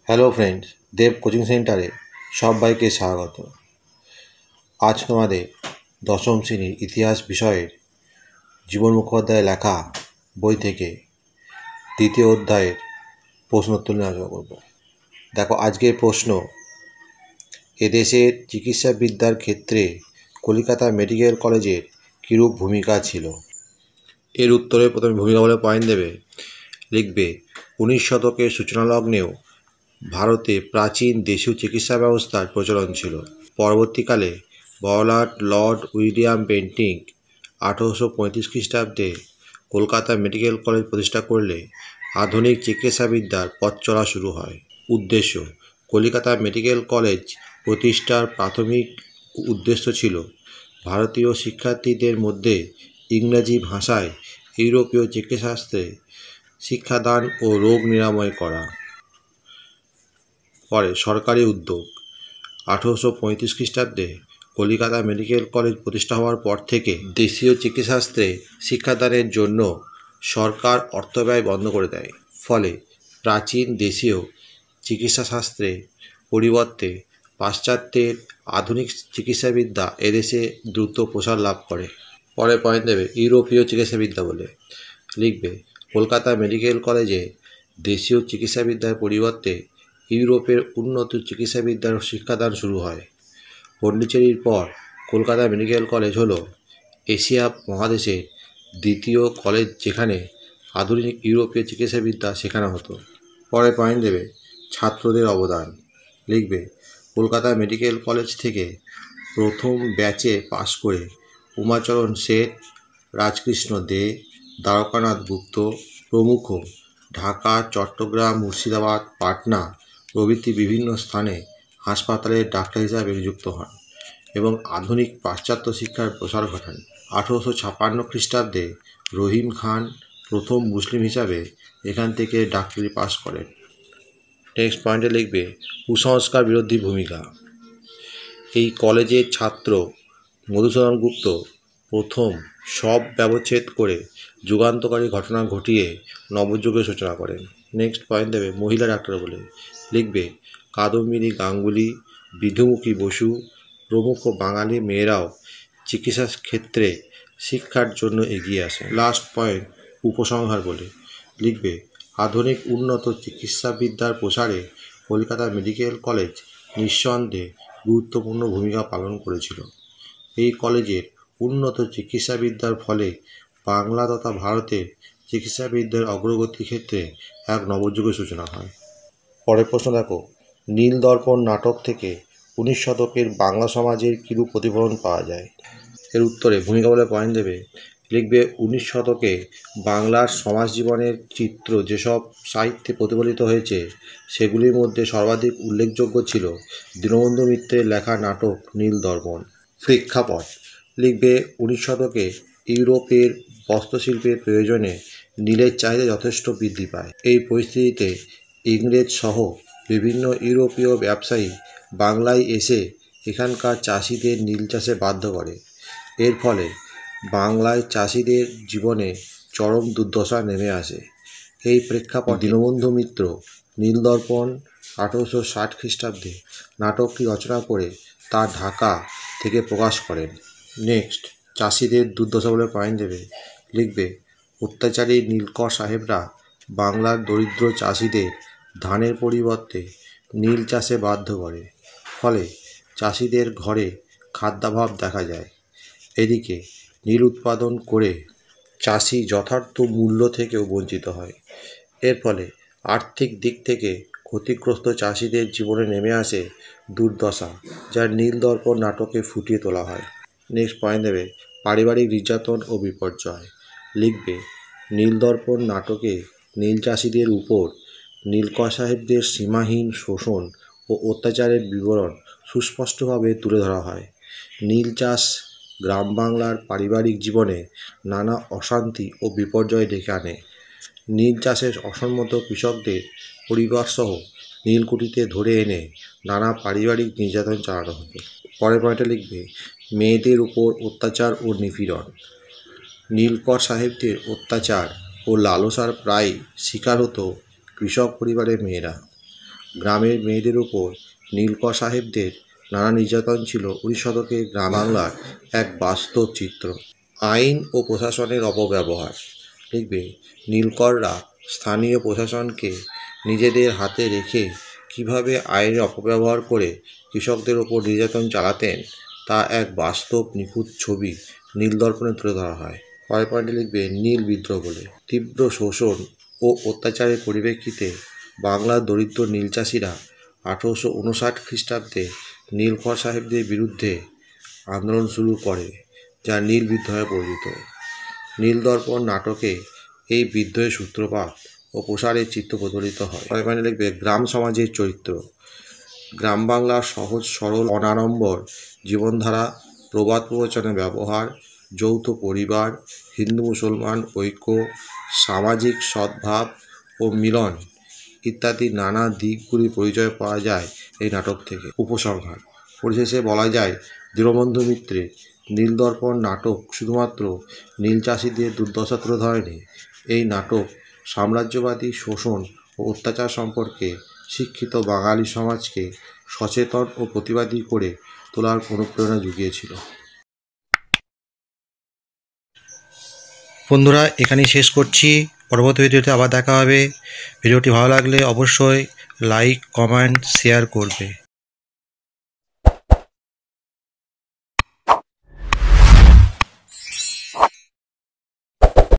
Hello friends, দেব coaching সেন্টারে সবাইকে স্বাগত। আজ তোমাদের দশম শ্রেণীর ইতিহাস বিষয়ের জীবন মুখোপাধ্যায়ের লেখা বই থেকে দ্বিতীয় অধ্যায়ের প্রশ্নোত্তর নিয়ে আলোচনা করব। দেখো, আজকের প্রশ্ন: এদেশের চিকিৎসাবিদ্যার ক্ষেত্রে কলকাতা মেডিকেল কলেজের কীরূপ ভূমিকা ছিল? এর উত্তরে প্রথমে ভূমিকা বলে পয়েন্ট দেবে, লিখবে 19 শতকের সূচনালগ্নেও ভারতে প্রাচীন দেশীয় চিকিৎসা ব্যবস্থার প্রচলন ছিল। পরবর্তীকালে বড়লাট লর্ড উইলিয়াম বেন্টিঙ্ক 1835 খ্রিস্টাব্দে কলকাতা মেডিকেল কলেজ প্রতিষ্ঠা করলে আধুনিক চিকিৎসাবিদ্যার পথ চলা শুরু হয়। উদ্দেশ্য: কলকাতা মেডিকেল কলেজ প্রতিষ্ঠার প্রাথমিক উদ্দেশ্য ছিল ভারতীয় শিক্ষার্থীদের মধ্যে ইংরেজি ভাষায় ইউরোপীয় চিকিৎসাশাস্ত্রে শিক্ষাদান ও রোগ নিরাময় করা। পরে সরকারি উদ্যোগ: 1835 খ্রিস্টাব্দে কলকাতা মেডিকেল কলেজ প্রতিষ্ঠা হওয়ার পর থেকে দেশীয় চিকিৎসাশাস্ত্রে শিক্ষাদানের জন্য সরকার অর্থব্যয় বন্ধ করে দেয়। ফলে প্রাচীন দেশীয় চিকিৎসাশাস্ত্রে পরিবর্তে পাশ্চাত্যের আধুনিক চিকিৎসাবিদ্যা এদেশে দ্রুত প্রসার লাভ করে। পরে পয়েন্ট দেবে ইউরোপীয় চিকিৎসাবিদ্যা বলে, লিখবে কলকাতা মেডিকেল কলেজে দেশীয় চিকিৎসাবিদ্যার পরিবর্তে ইউরোপের উন্নত চিকিৎসাবিদ্যার শিক্ষাদান শুরু হয়। পণ্ডিচেরির পর কলকাতা মেডিকেল কলেজ হলো এশিয়া মহাদেশের দ্বিতীয় কলেজ যেখানে আধুনিক ইউরোপীয় চিকিৎসাবিদ্যা শেখানো হতো। পরে পয়েন্ট দেবে ছাত্রদের অবদান, লিখবে কলকাতা মেডিকেল কলেজ থেকে প্রথম ব্যাচে পাশ করে উমাচরণ শেঠ, রাজকৃষ্ণ দে, দ্বারকানাথ গুপ্ত প্রমুখ ঢাকা, চট্টগ্রাম, মুর্শিদাবাদ, পাটনা প্রভৃতি বিভিন্ন স্থানে হাসপাতালের ডাক্তার হিসাবে নিযুক্ত হন এবং আধুনিক পাশ্চাত্য শিক্ষার প্রসার ঘটান। 1856 খ্রিস্টাব্দে রহিম খান প্রথম মুসলিম হিসাবে এখান থেকে ডাক্তারি পাস করেন। নেক্সট পয়েন্টে লিখবে কুসংস্কার বিরোধী ভূমিকা। এই কলেজের ছাত্র মধুসূদন গুপ্ত প্রথম সব ব্যবচ্ছেদ করে যুগান্তকারী ঘটনা ঘটিয়ে নবযুগের সূচনা করেন। নেক্সট পয়েন্ট দেবে মহিলা ডাক্তার বলে, লিখবে কাদম্বিনী গাঙ্গুলি, বিধুমুখী বসু প্রমুখ বাঙালি মেয়েরাও চিকিৎসা ক্ষেত্রে শিক্ষার জন্য এগিয়ে আসেন। লাস্ট পয়েন্ট উপসংহার বলে, লিখবে আধুনিক উন্নত চিকিৎসাবিদ্যার প্রসারে কলকাতা মেডিকেল কলেজ নিঃসন্দেহে গুরুত্বপূর্ণ ভূমিকা পালন করেছিল। এই কলেজের উন্নত চিকিৎসাবিদ্যার ফলে বাংলা তথা ভারতের চিকিৎসাবিদ্যার অগ্রগতির ক্ষেত্রে এক নবযুগের সূচনা হয়। পরের প্রশ্ন দেখো, নীলদর্পণ নাটক থেকে 19 শতকের বাংলা সমাজের কিরূপ প্রতিফলন পাওয়া যায়? এর উত্তরে ভূমিকা বলে পয়েন্ট দেবে, লিখবে 19 শতকে বাংলার সমাজ জীবনের চিত্র যেসব সাহিত্যে প্রতিফলিত হয়েছে সেগুলির মধ্যে সর্বাধিক উল্লেখযোগ্য ছিল দীনবন্ধু মিত্রের লেখা নাটক নীলদর্পণ। প্রেক্ষাপট: লিখবে 19 শতকে ইউরোপের বস্ত্রশিল্পের প্রয়োজনে নীলের চাহিদা যথেষ্ট বৃদ্ধি পায়। এই পরিস্থিতিতে ইংরেজ সহ বিভিন্ন ইউরোপীয় ব্যবসায়ী বাংলায় এসে এখানকার চাষিদের নীল চাষে বাধ্য করে। এর ফলে বাংলায় চাষিদের জীবনে চরম দুর্দশা নেমে আসে। এই প্রেক্ষাপটে দীনবন্ধু মিত্র নীলদর্পণ 1860 খ্রিস্টাব্দে নাটকটি রচনা করে তা ঢাকা থেকে প্রকাশ করেন। নেক্সট চাষিদের দুর্দশা বলে পয়েন্ট দেবে, লিখবে অত্যাচারী নীলকর সাহেবরা বাংলার দরিদ্র চাষিদের ধানের পরিবর্তে নীল চাষে বাধ্য করে, ফলে চাষিদের ঘরে খাদ্যাভাব দেখা যায়। এদিকে নীল উৎপাদন করে চাষি যথার্থ মূল্য থেকেও বঞ্চিত হয়। এর ফলে আর্থিক দিক থেকে ক্ষতিগ্রস্ত চাষিদের জীবনে নেমে আসে দুর্দশা, যা নীলদর্পণ নাটকে ফুটিয়ে তোলা হয়। নেক্সট পয়েন্ট দেবে পারিবারিক নির্যাতন ও বিপর্যয়। লিখবে নীলদর্পণ নাটকে নীল চাষিদের উপর নীলকর সাহেবদের সীমাহীন শোষণ ও অত্যাচারের বিবরণ সুস্পষ্টভাবে তুলে ধরা হয়। নীল চাষ গ্রাম বাংলার পারিবারিক জীবনে নানা অশান্তি ও বিপর্যয় ডেকে আনে। নীল চাষের অসম্মত কৃষকদের পরিবারসহ নীলকুঠিতে ধরে এনে নানা পারিবারিক নির্যাতন চালানো হতো। পরের পয়েন্টে লিখবে মেয়েদের উপর অত্যাচার ও নিপীড়ন। নীলকর সাহেবদের অত্যাচার ও লালসার প্রায় শিকার হতো কৃষক পরিবারের মেয়েরা। গ্রামের মেয়েদের উপর নীলকর সাহেবদের নানা নির্যাতন ছিল 19 শতকের গ্রাম বাংলার এক বাস্তব চিত্র। আইন ও প্রশাসনের অপব্যবহার। দেখবে নীলকররা স্থানীয় প্রশাসনকে নিজেদের হাতে রেখে কিভাবে আইনের অপব্যবহার করে কৃষকদের ওপর নির্যাতন চালাতেন তা এক বাস্তব নিখুঁত ছবি নীলদর্পণে তুলে ধরা হয়। পরের পয়েন্টে লিখবে নীল বিদ্রোহ বলে। তীব্র শোষণ ও অত্যাচারের পরিপ্রেক্ষিতে বাংলার দরিদ্র নীল চাষিরা 1859 খ্রিস্টাব্দে নীলকর সাহেবদের বিরুদ্ধে আন্দোলন শুরু করে, যা নীল বিদ্রোহে পরিণত। নীলদর্পণ নাটকে এই বিদ্রোহের সূত্রপাত ও প্রসারের চিত্র প্রচলিত হয়। পরে লিখবে গ্রাম সমাজের চরিত্র। গ্রাম বাংলার সহজ সরল অনাড়ম্বর জীবনধারা, প্রবাদ প্রবচনের ব্যবহার, যৌথ পরিবার, হিন্দু মুসলমান ঐক্য, সামাজিক সদ্ভাব ও মিলন ইত্যাদি নানা দিকগুলি পরিচয় পাওয়া যায় এই নাটক থেকে। উপসংহার। পরিশেষে বলা যায় দীনবন্ধু মিত্রের নীলদর্পণ নাটক শুধুমাত্র নীল চাষিদের দুর্দশা তুলে ধরেনি, এই নাটক সাম্রাজ্যবাদী শোষণ ও অত্যাচার সম্পর্কে শিক্ষিত বাঙালি সমাজকে সচেতন ও প্রতিবাদী করে তোলার অনুপ্রেরণা জুগিয়েছিল। বন্ধুরা, এখানেই শেষ করছি। পরবর্তী ভিডিওতে আবার দেখা হবে। ভিডিওটি ভালো লাগলে অবশ্যই লাইক, কমেন্ট, শেয়ার করবে।